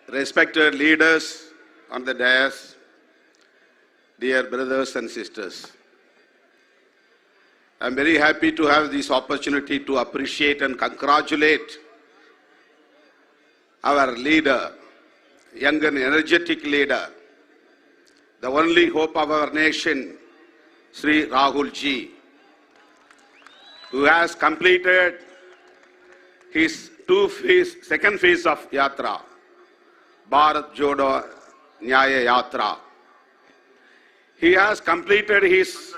respected leaders on the dais, dear brothers and sisters. I'm very happy to have this opportunity to appreciate and congratulate our leader, young and energetic leader, the only hope of our nation, Sri Rahul Ji, who has completed his second phase of Yatra, Bharat Jodo Nyaya Yatra. He has completed his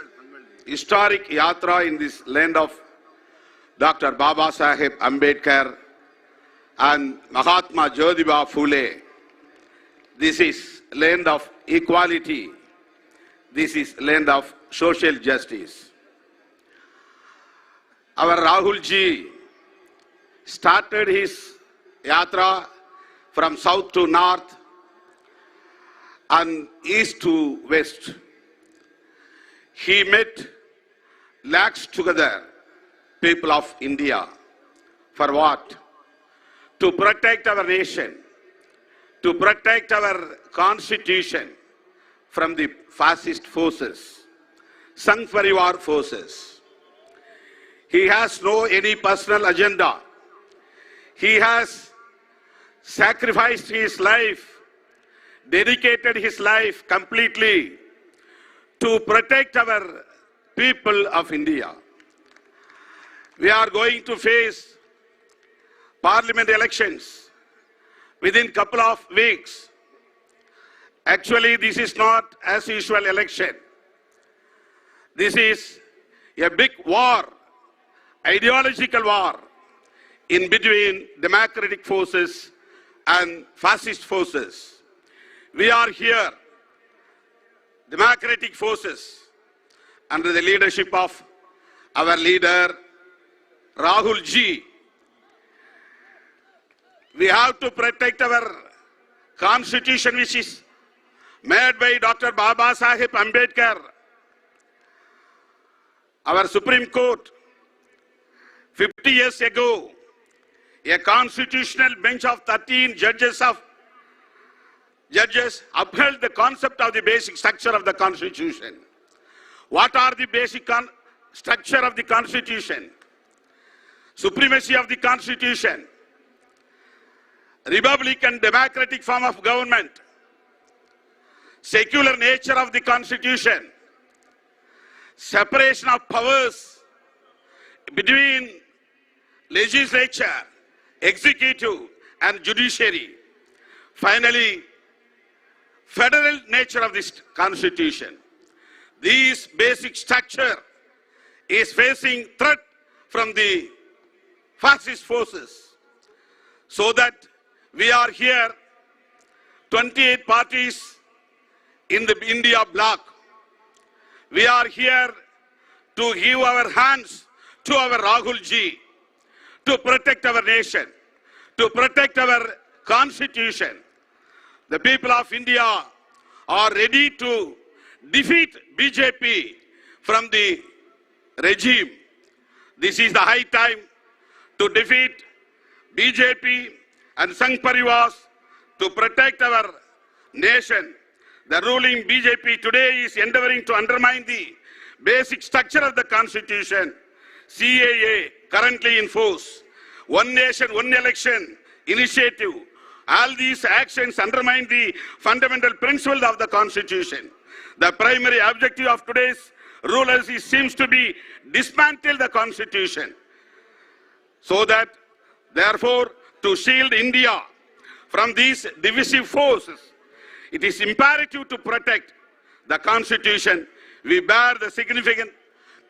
historic Yatra in this land of Dr. Baba Saheb Ambedkar and Mahatma Jyotiba Phule. This is land of equality. This is land of social justice. Our Rahul Ji started his Yatra from south to north and east to west. He met lakhs together, people of India. For what? To protect our nation, to protect our constitution from the fascist forces, Sangh Parivar forces. He has no any personal agenda. He has sacrificed his life, dedicated his life completely to protect our people of India. We are going to face parliament elections within a couple of weeks. Actually, this is not as usual election. This is a big war, ideological war in between democratic forces and fascist forces. We are here, democratic forces, under the leadership of our leader, Rahul Ji. We have to protect our constitution, which is made by Dr. Baba Saheb Ambedkar. Our Supreme Court, 50 years ago, a constitutional bench of 13 judges upheld the concept of the basic structure of the Constitution. What are the basic structure of the Constitution? Supremacy of the Constitution, republican democratic form of government, secular nature of the Constitution, separation of powers between legislature, executive and judiciary. Finally, federal nature of this Constitution. This basic structure is facing threat from the fascist forces. So that we are here, 28 parties in the India bloc. We are here to give our hands to our Rahul Ji, to protect our nation, to protect our constitution. The people of India are ready to defeat BJP from the regime. This is the high time to defeat BJP and Sangh Parivars, to protect our nation. The ruling BJP today is endeavoring to undermine the basic structure of the Constitution. CAA currently in force, One Nation, One Election initiative. All these actions undermine the fundamental principles of the Constitution. The primary objective of today's rulers seems to be dismantle the Constitution. So that, therefore, to shield India from these divisive forces, it is imperative to protect the Constitution. We bear the significant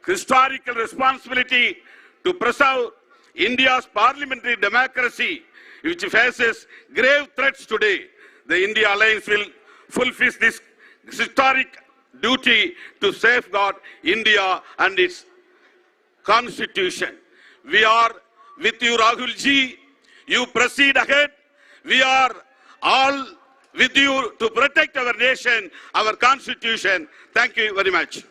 historical responsibility to preserve India's parliamentary democracy, which faces grave threats today. The India Alliance will fulfill this historic duty to safeguard India and its constitution. We are with you, Rahul Ji. You proceed ahead. We are all with you to protect our nation, our constitution. Thank you very much.